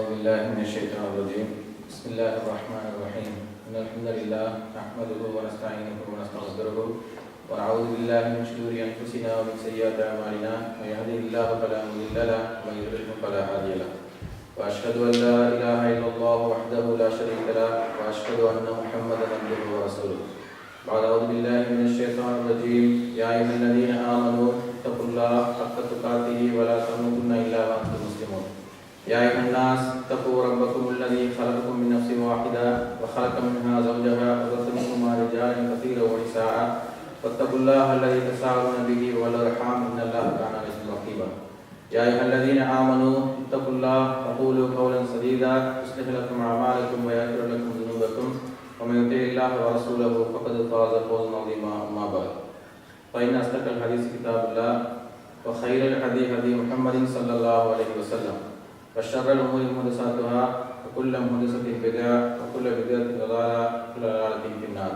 أعوذ بالله من الشيطان الرجيم. بسم الله الرحمن الرحيم. إن الحمد لله نحمده ونستعينه ونستغفره ونعوذ بالله من شرور أنفسنا ومن سيئات أعمالنا من يهده الله فلا مضل له ومن يضلل فلا هادي له وأشهد أن لا إله إلا الله وحده لا شريك له وأشهد أن محمدا عبده ورسوله. بعد أعوذ بالله من الشيطان الرجيم. يا أيها الذين آمنوا اتقوا الله حق تقاته ولا تموتن إلا وأنتم مسلمون. يا أيها الناس اتقوا ربكم الذي خلقكم من نفس واحدة وخلق منها زوجها وبث منهما رجالا كثيرا ونساء واتقوا الله الذي تساءلون به والأرحام إن الله كان عليكم رقيبا. يا أيها الذين آمنوا اتقوا الله وقولوا قولا سديدا يصلح لكم أعمالكم ويغفر لكم ذنوبكم ومن يطع الله ورسوله فقد فاز فوزا عظيما. أما بعد فإن أصدق الحديث كتاب الله وخير الهدي هدي محمد صلى الله عليه وسلم وشر الأمور محدثاتها وكل محدثة بدعة وكل بدعة ضلالة وكل ضلالة في النار.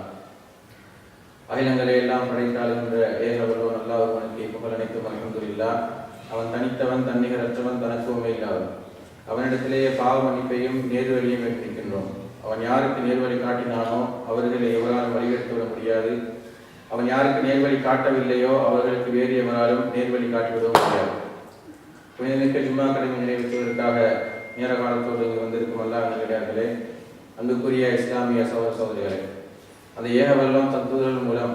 அகிலங்களை எல்லாம் படைத்தாளுகின்ற ஏகவல்லோன் அல்லாஹ் ஒருவனுக்கு புகழ் அனைத்தும் அல்ஹம்துலில்லாஹ். அவன் தனித்தவன், தன்னிகரற்றவன், தனக்குமே இல்லாதவன். அவனிடத்திலேயே பாவ மன்னிப்பையும் நேர்வழியும் ஏற்றிருக்கின்றோம். அவன் யாருக்கு நேர்வழி காட்டினானோ அவர்களை எவராலும் வழிகெடுத்து விட முடியாது. அவன் யாருக்கு நேர்வழி காட்டவில்லையோ அவர்களுக்கு வேறு எவராலும் நேர்வழி காட்டிவிடவும் முடியாது. புனிதமிக்க ஜும்மா கடமை நிறைவேற்றுவதற்காக நேர காலத்தோடு இங்கு வந்திருக்கும் அல்லாஹ் நல்லடியார்களே, அன்புக்குரிய இஸ்லாமிய சகோதர சகோதரிகளே, அந்த ஏகவல்லம் தத்துவங்கள் மூலம்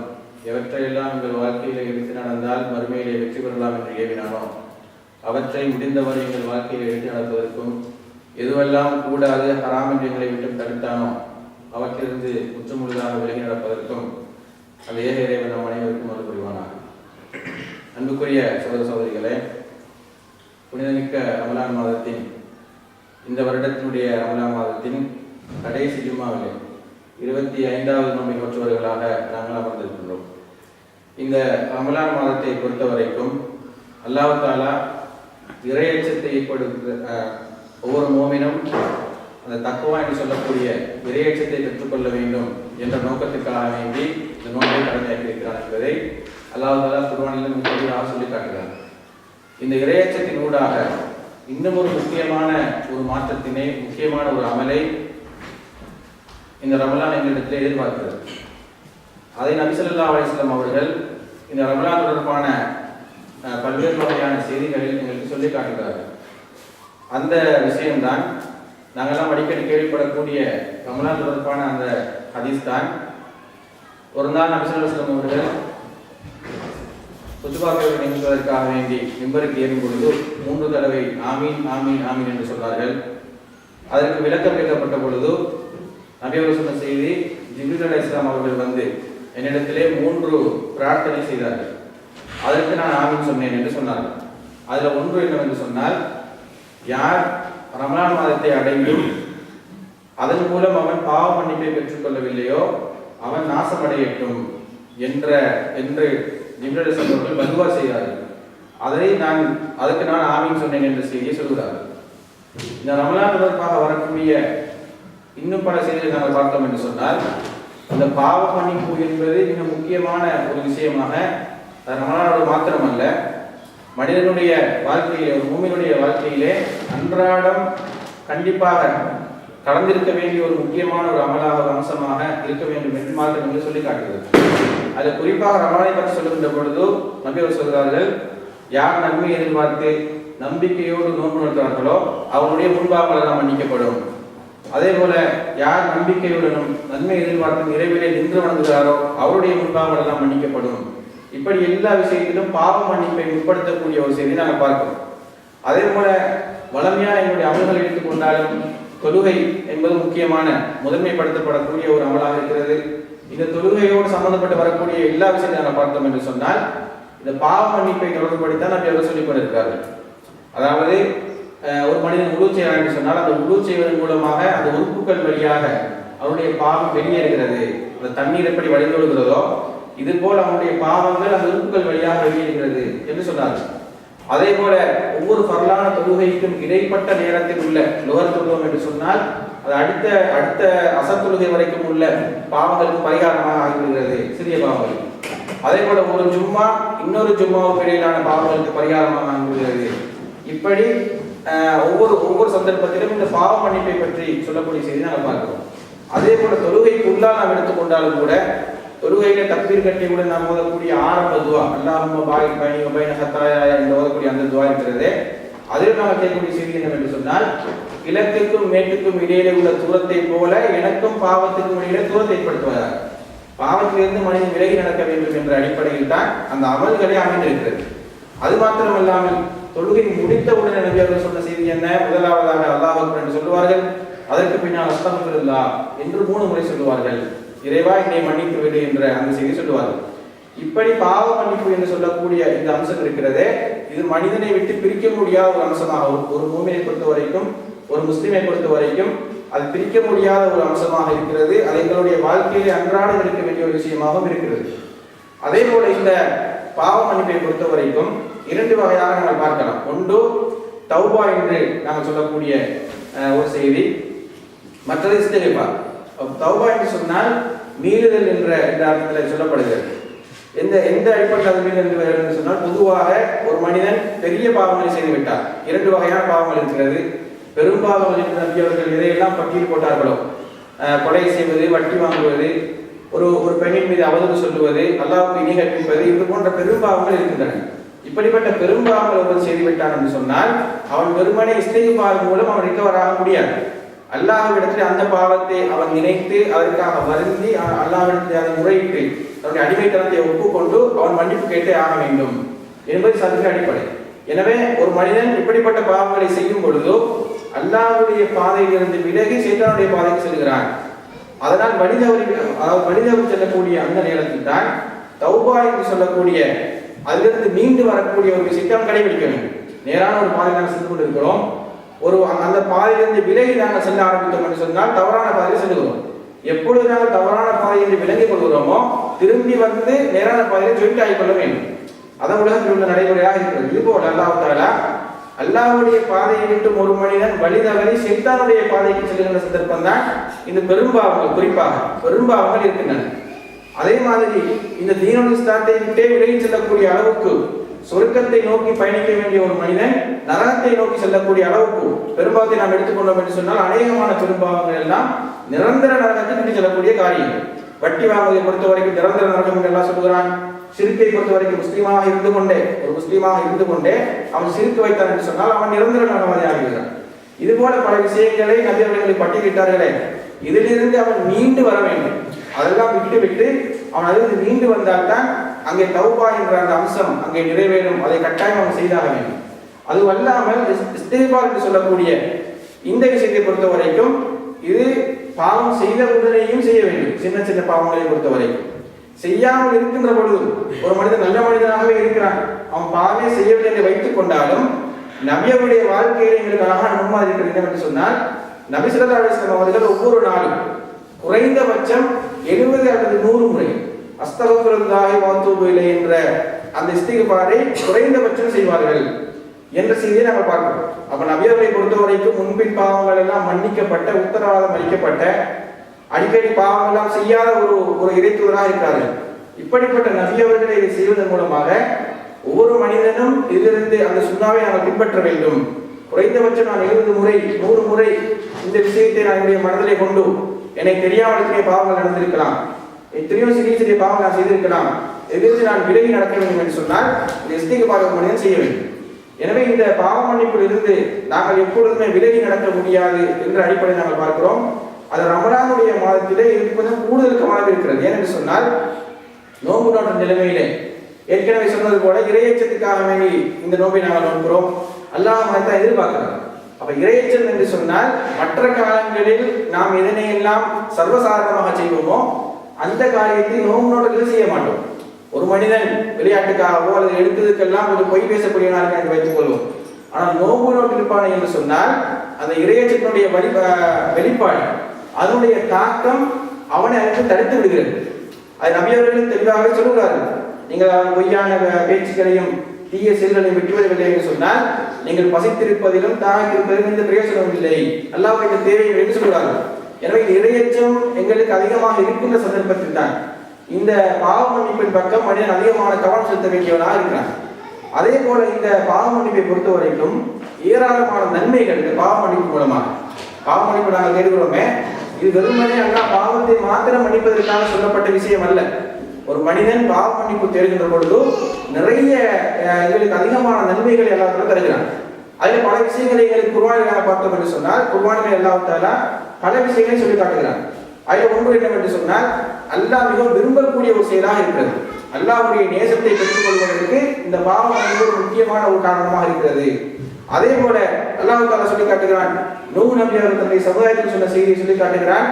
எவற்றையெல்லாம் எங்கள் வாழ்க்கையிலே எடுத்து நடந்தால் மறுமையிலே வெற்றி பெறலாம் என்று ஏவினானோ அவற்றை முடிந்தவரை எங்கள் வாழ்க்கையில் எடுத்து நடப்பதற்கும், எதுவெல்லாம் கூடாது ஹராம் என்று எங்களை விட்டு தடுத்தானோ அவற்றிலிருந்து முற்றுமுழுதாக விலகி நடப்பதற்கும் அந்த ஏக இறைவன் நம் அனைவருக்கும் அது புரிவானாக. அன்புக்குரிய சகோதர சகோதரிகளே, புனிதமிக்க ரமலான் மாதத்தின் இந்த வருடத்தினுடைய ரமலான் மாதத்தின் கடைசி ஜும்மாவிலே 25வது நோன்பை நோற்றுவர்களாக நாங்கள் அமர்ந்திருக்கின்றோம். இந்த ரமலான் மாதத்தை பொறுத்த வரைக்கும் அல்லாஹ் தஆலா இறையச்சத்தை ஏற்படுத்த ஒவ்வொரு மோமினும் அந்த தக்வா என்று சொல்லக்கூடிய இறையச்சத்தை பெற்றுக்கொள்ள வேண்டும் என்ற நோக்கத்திற்காக வேண்டி இந்த நோன்பை கடமையாக்கி இருக்கிறார் என்பதை அல்லாஹ் தஆலா குர்ஆனில் மிக தெளிவாக சொல்லி காட்டுகிறார். இந்த இறையச்சத்தின் ஊடாக இன்னும் ஒரு முக்கியமான ஒரு மாற்றத்தினை, முக்கியமான ஒரு அமலை இந்த ரமலான் எங்களிடத்தில் எதிர்பார்க்கிறது. அதை நபி ஸல்லல்லாஹு அலைஹி வஸல்லம் அவர்கள் இந்த ரமலான் தொடர்பான பல்வேறு வகையான செய்திகளில் எங்களுக்கு சொல்லி காட்டுகிறார்கள். அந்த விஷயம்தான் நாங்கள்லாம் அடிக்கடி கேள்விப்படக்கூடிய ரமலான் தொடர்பான அந்த ஹதீஸ் தான். ஒரு நாள் நபி ஸல்லல்லாஹு அலைஹி வஸல்லம் அவர்கள் குத்துபாவை நிகழ்த்துவதற்காக வேண்டி மிம்பருக்கு ஏறும் பொழுது 3 தடவை ஆமீன் ஆமீன் ஆமீன் என்று சொன்னார்கள். அதற்கு விளக்கம் கேட்கப்பட்ட பொழுது நபி அவர்கள் சொன்ன செய்தி, ஜிப்ரீல் அலைஹிஸ்ஸலாம் அவர்கள் வந்து என்னிடத்திலே 3 பிரார்த்தனை செய்தார்கள். அதற்கு நான் ஆமீன் சொன்னேன் என்று சொன்னார்கள். அதில் ஒன்று என்னவென்று சொன்னால், யார் ரமலான் மாதத்தை அடைந்தும் அதன் மூலம் அவன் பாவ மன்னிப்பை பெற்றுக்கொள்ளவில்லையோ அவன் நாசமடையட்டும் என்று ஜிப்ரீல் அலைஹிஸ்ஸலாம் அவர்கள் பதுவா செய்தார்கள். அதற்கு நான் ஆமீன் சொன்னேன் என்ற செய்தியை சொல்கிறார்கள். இந்த ரமலான் தொடர்பாக வரக்கூடிய இன்னும் பல செய்திகளை நாங்கள் பார்த்தோம் என்று சொன்னால், இந்த பாவ மன்னிப்பு என்பது மிக முக்கியமான ஒரு விஷயமாக ரமலானோடு மாத்திரமல்ல, மனிதனுடைய வாழ்க்கையிலே, ஒரு மூமினுடைய வாழ்க்கையிலே அன்றாடம் கண்டிப்பாக கலந்திருக்க வேண்டிய ஒரு முக்கியமான ஒரு அமலாக, ஒரு அம்சமாக இருக்க வேண்டும் என்று மாத்திரம் என்று சொல்லி காட்டுகிறது. அது குறிப்பாக ரமலானை பற்றி சொல்லுகின்ற பொழுது நபி அவர்கள் சொல்கிறார்கள், யார் நன்மை எதிர்பார்த்து நம்பிக்கையோடு நோன்பு நோக்கிறார்களோ அவருடைய முன்பாவங்கள் எல்லாம் மன்னிக்கப்படும். அதே போல யார் நம்பிக்கையுடனும் நன்மை எதிர்பார்த்து இறைவிலே நின்று வணங்குகிறாரோ அவருடைய முன்பாவங்கள் எல்லாம் மன்னிக்கப்படும். இப்படி எல்லா விஷயத்திலும் பாவ மன்னிப்பை உட்படுத்தக்கூடிய ஒரு செய்தி நாங்கள் பார்க்கிறோம். அதே போல வளமையான என்னுடைய அமல்களை எடுத்துக்கொண்டாலும் தொழுகை என்பது முக்கியமான முதன்மைப்படுத்தப்படக்கூடிய ஒரு அமலாக இருக்கிறது. இந்த தொழுகையோடு சம்பந்தப்பட்டு வரக்கூடிய எல்லா விஷயத்தையும் நாங்கள் பார்த்தோம் என்று சொன்னால், இந்த பாவ மன்னிப்பை தொடர்புபடுத்தான் நபி அவர்கள் சொல்லிக் கொண்டிருக்கிறார்கள். அதாவது ஒரு மனிதன் உழு செய்யறான் என்று சொன்னால் அந்த உழு செய்வதன் மூலமாக அந்த உறுப்புகள் வழியாக அவருடைய பாவம் வெளியேறுகிறது. அந்த தண்ணீர் எப்படி வழிந்தொழுகிறதோ இது போல் அவனுடைய பாவங்கள் அந்த உறுப்புகள் வழியாக வெளியேறுகிறது என்று சொன்னார்கள். அதே போல ஒவ்வொரு பரலான தொழுகைக்கும் இடைப்பட்ட நேரத்தில் உள்ள லோகர் தொழுவோம் என்று சொன்னால் அது அடுத்த அசர் தொழுகை வரைக்கும் உள்ள பாவங்களுக்கு பரிகாரமாக ஆகிவிடுகிறது, சிறிய பாவங்கள். அதே போல ஒரு ஜும்மா இன்னொரு ஜும்மாவுக்கு இடையிலான பாவங்களுக்கு பரிகாரமாக ஆகிவிடுகிறது. இப்படி ஒவ்வொரு சந்தர்ப்பத்திலும் இந்த பாவ மன்னிப்பை பற்றி சொல்லக்கூடிய செய்தி நாங்கள் பார்க்கிறோம். அதே போல தொழுகைக்குள்ளா நாம் எடுத்துக்கொண்டாலும் கூட தொழுகையில தக்பீர் கட்டியுடன் நாம் ஓதக்கூடிய ஆரம்ப துவா அல்லாஹும்ம பாரிக் பைனி வ பைன ஹத்தாயா என்று ஓதக்கூடிய அந்த துவா இருக்கிறது. அதில் நாம் கேட்கக்கூடிய செய்தி என்னவென்று சொன்னால், கிழக்குக்கும் மேற்குக்கும் இடையிலே உள்ள தூரத்தை போல எனக்கும் பாவத்துக்கும் இடையிலே தூரத்தை ஏற்படுத்துவதாக, பாவத்திலிருந்து மனிதன் விலகி நடக்க வேண்டும் என்ற அடிப்படையில் தான் அந்த அமல்களே அமைந்திருக்கிறது. அது மாத்திரமல்லாமல் தொழுகை முடித்தவுடன் நபி அவர்கள் சொன்ன செய்தி என்ன? முதலாவதாக அல்லாஹ் அக்பர் என்று சொல்லுவார்கள், அதற்கு பின்னால் அஸ்தக்ஃபிருல்லாஹ் என்று 3 முறை சொல்லுவார்கள். இறைவா என்னை மன்னித்து விடு என்ற அந்த செய்தி சொல்லுவார்கள். இப்படி பாவ மன்னிப்பு என்று சொல்லக்கூடிய இந்த அம்சம் இருக்கிறதே, இது மனிதனை விட்டு பிரிக்க முடியாத ஒரு அம்சமாக, ஒரு மூமினை பொறுத்த வரைக்கும், ஒரு முஸ்லிமை பொறுத்த வரைக்கும் அது பிரிக்க முடியாத ஒரு அம்சமாக இருக்கிறது. அது எங்களுடைய வாழ்க்கையிலே அன்றாடம் இருக்க வேண்டிய ஒரு விஷயமாகவும் இருக்கிறது. அதே போல இந்த பாவ மன்னிப்பை பொறுத்த வரைக்கும் 2 வகையாக நாங்கள் பார்க்கலாம். ஒன்று தௌபா என்று நாங்கள் சொல்லக்கூடிய ஒரு செய்தி, மற்றது இஸ்திக்ஃபார். தௌபா என்று சொன்னால் மீளுதல் என்ற அர்த்தத்தில் சொல்லப்படுகிறது. எந்த அடிப்படையில் அது மீளுதல் என்று சொன்னால், பொதுவாக ஒரு மனிதன் பெரிய பாவங்களை செய்து விட்டார். 2 வகையான பாவங்கள் இருக்கிறது. பெரும்பாவங்கள் என்று நம்பியவர்கள் இதையெல்லாம் பட்டியல் போட்டார்களோ, கொலை செய்வது, வட்டி வாங்குவது, ஒரு பெண்ணின் மீது அவதூறு சொல்லுவது, அல்லாஹ்வுக்கு இணை கற்பிப்பது, இது போன்ற பெரும்பாவங்கள் இருக்கின்றன. இப்படிப்பட்ட பெரும்பாவங்கள் ஒருவர் செய்துவிட்டான் என்று சொன்னால் அவன் வெறுமனே இஸ்திக்ஃபார் மூலம் அவன் ரிகவர் ஆக முடியாது. அல்லாஹ்விடத்தில் அந்த பாவத்தை அவன் நினைத்து அதற்காக வருந்தி அல்லாஹ்விடத்தில் அதை முறையிட்டு அவனுடைய அடிமைத்தனத்தை ஒப்புக்கொண்டு அவன் மன்னிப்பு கேட்டே ஆக வேண்டும் என்பது சத்திய அடிப்படை. எனவே ஒரு மனிதன் இப்படிப்பட்ட பாவங்களை செய்யும் பொழுதோ அல்லாஹ்வுடைய பாதையிலிருந்து விலகி சைத்தானுடைய பாதைக்கு செல்கிறான். அதனால் மனிதவர் செல்லக்கூடிய அந்த நேரத்தில் தான் தௌபா என்று சொல்லக்கூடிய அதிலிருந்து மீண்டு வரக்கூடிய ஒரு விஷயத்தை கடைபிடிக்க வேண்டும். நேரான ஒரு பாதை நாங்கள் சென்று கொண்டிருக்கிறோம், அந்த பாதையிலிருந்து விலகி நாங்கள் செல்ல ஆரம்பித்தோம் என்று சொன்னால் தவறான பாதையில் செல்கிறோம். எப்பொழுது நாங்கள் தவறான பாதையில் விலகிக் கொள்கிறோமோ திரும்பி வந்து நேரான பாதையில் ஜாயின் ஆகிக்கொள்ள வேண்டும். அதன் உலகத்தில் உள்ள நடைமுறையாக இருக்கிறது. இதுபோல் அல்லாஹ் தஆலா அல்லாஹ்வுடைய பாதையை விட்டு ஒரு மனிதன் வழி தவறி சைத்தானுடைய பாதைக்கு செல்கின்ற சந்தர்ப்பம் தான் இந்த பெரும்பாவங்கள், குறிப்பாக பெரும்பாவங்கள் இருக்கின்றன. அதே மாதிரி இந்த தீனுல் இஸ்லாத்தை விட்டே விலகி செல்லக்கூடிய அளவுக்கு, சொர்க்கத்தை நோக்கி பயணிக்க வேண்டிய ஒரு மனிதன் நரகத்தை நோக்கி செல்லக்கூடிய அளவுக்கு பெரும்பாவத்தை நாம் எடுத்துக்கொண்டோம் என்று சொன்னால் அநேகமான பெரும்பாவங்கள் எல்லாம் நிரந்தர நரகத்தை விட்டு செல்லக்கூடிய காரியங்கள். வட்டி வாங்குவதை பொறுத்த வரைக்கும் நிரந்தர நரகம் என்று எல்லாம் சொல்கிறான். சிறுக்கை பொறுத்த வரைக்கும் முஸ்லீமாக இருந்து கொண்டே அவன் சிறுக்கு வைத்தான் என்று சொன்னால் அவன் நிரந்தர நரகவாதி ஆகிறான். இது போல பல விஷயங்களை நபி அவர்கள் பட்டியலிட்டார்களே, இதிலிருந்து அவன் மீண்டு வர வேண்டும். அதெல்லாம் விட்டு அவன் அதிலிருந்து மீண்டு வந்தால்தான் அங்கே தௌபா என்ற அந்த அம்சம் அங்கே நிறைவேறும். அதை கட்டாயம் அவன் செய்தாக வேண்டும். அது அல்லாமல் இஸ்திக்ஃபார் என்று சொல்லக்கூடிய இந்த விஷயத்தை பொறுத்த வரைக்கும் இது பாவம் செய்த உடனேயும் செய்ய வேண்டும். சின்ன சின்ன பாவங்களை பொறுத்த வரைக்கும் செய்யாமல் இருக்கின்ற பொழுது ஒரு மனிதன் நல்ல மனிதனாகவே இருக்கிறான், அவன் பாவமே செய்யவில்லை என்று வைத்துக் கொண்டாலும் நபியுடைய வாழ்க்கையில் எங்களுக்கு அழகான முன்மாதிரி இருக்கிறது. என்னவென்று சொன்னால், நபி ஸல்லல்லாஹு அலைஹி வஸல்லம் அவர்கள் ஒவ்வொரு நாளும் குறைந்தபட்சம் 70 அல்லது 100 முறை அஸ்தக்ஃபிருல்லாஹி வ அத்தூபு இலைஹி என்ற அந்த இஸ்திக்ஃபாரை குறைந்தபட்சம் செய்வார்கள் என்ற செய்தியை நாங்கள் பார்க்கிறோம். அப்ப நபியவர்களை பொறுத்த வரைக்கும் முன்பின் பாவங்கள் எல்லாம் மன்னிக்கப்பட்ட, உத்தரவாதம் அளிக்கப்பட்ட, அடிக்கடி பாவங்கள் எல்லாம் செய்யாத ஒரு இறைத்தூதராக இருக்கிறார்கள். இப்படிப்பட்ட நபியவர்களை இதை செய்வதன் மூலமாக ஒவ்வொரு மனிதனும் இதிலிருந்து அந்த சுண்ணாவை நாங்கள் பின்பற்ற வேண்டும். குறைந்தபட்சம் நான் 70 முறை 100 முறை இந்த விஷயத்தை நான் என்னுடைய மனதிலே கொண்டு, எனக்கு தெரியாமல் எத்தனை பாவங்கள் நடந்திருக்கலாம், எத்தனையோ சிறிய பாவங்கள் நான் செய்திருக்கலாம், எதிர்த்து நான் விலகி நடக்க வேண்டும் என்று சொன்னால் இந்த இஸ்திக்ஃபார் மனிதன் செய்ய வேண்டும். எனவே இந்த பாவ மன்னிப்பில் இருந்து நாங்கள் எப்பொழுதுமே விலகி நடக்க முடியாது என்ற அடிப்படையில் நாங்கள் பார்க்கிறோம். அது ரமலானுடைய மாதத்திலே இது கொஞ்சம் கூடுதல் கவனம் இருக்கிறது. ஏனென்று சொன்னால், நோன்பு நோட்ட நிலைமையிலே ஏற்கனவே சொன்னது போல இறையச்சத்துக்காக வேண்டி இந்த நோன்பை நாங்கள் நோக்கிறோம். அல்லாஹ் தான் எதிர்பார்க்கிறோம். அப்ப இறையச்சம் என்று சொன்னால் மற்ற காலங்களில் நாம் எதனையெல்லாம் சர்வசாதாரணமாக செய்வோமோ அந்த காரியத்தை நோன்பு நோட்டத்தில் செய்ய மாட்டோம். ஒரு மனிதன் விளையாட்டுக்காகவோ அல்லது எடுத்ததுக்கெல்லாம் ஒரு பொய் பேசக்கூடியவனாக என்று வைத்துக் கொள்வோம். ஆனால் நோன்பு நோட்டிருப்பானே என்று சொன்னால் அந்த இறையச்சத்தினுடைய வெளிப்பாடு, அதனுடைய தாக்கம் அவனை அதற்கு தடுத்து விடுகிறது. அது நபியவர்களும் தெளிவாக சொல்லுகிறார்கள். நீங்கள் பொய்யான பேச்சுக்களையும் தீய செயல்களை விட்டுவிடவில்லை என்று சொன்னால் நீங்கள் பசித்திருப்பதிலும் தாய்த்திருப்பதிலும் எந்த பிரயோசனமும் இல்லை, அல்லாஹ் இந்த தேவைகள் என்று சொல்கிறார்கள். எனவே இறையச்சம் எங்களுக்கு அதிகமாக இருக்கின்ற சந்தர்ப்பத்தில் தான் இந்த பாவ மன்னிப்பின் பக்கம் மனிதன் அதிகமான கவனம் செலுத்த வேண்டியவனாக இருக்கிறான். அதே போல இந்த பாவ மன்னிப்பை பொறுத்த வரைக்கும் ஏராளமான நன்மைகள் இந்த பாவ மன்னிப்பு மூலமாக. பாவ மன்னிப்பு நாங்கள் தேடுகிறோமே, இது வெறுமனே அல்லாஹ் பாவத்தை மாத்திரம் மன்னிப்பதற்காக சொல்லப்பட்ட விஷயம் அல்ல. ஒரு மனிதன் பாவ மன்னிப்பு தேடுகின்ற பொழுது நிறைய எங்களுக்கு அதிகமான நன்மைகளை எல்லாத்தாலும் தருகிறான். அதில் பல விஷயங்களை எங்களுக்கு குர்ஆனில் நாங்கள் பார்த்தோம் என்று சொன்னால், குர்ஆனில் அல்லாஹ் பல விஷயங்களை சொல்லி காட்டுகிறான். அதில் ஒன்று என்னவென்று சொன்னால், அல்லாஹ் மிகவும் விரும்பக்கூடிய ஒரு செயலாக இருக்கிறது. அல்லாஹ்வுடைய நேசத்தை பெற்றுக் கொள்வதற்கு இந்த பாவ மன்னிப்பு ஒரு முக்கியமான ஒரு காரணமாக இருக்கிறது. அதே போல அல்லாஹ் தஆலா சொல்லி காட்டுகிறான், நூஹ் நபி அவர்கள் தன்னுடைய சமுதாயத்தில் சொன்ன செய்தியை சொல்லி காட்டுகிறான்,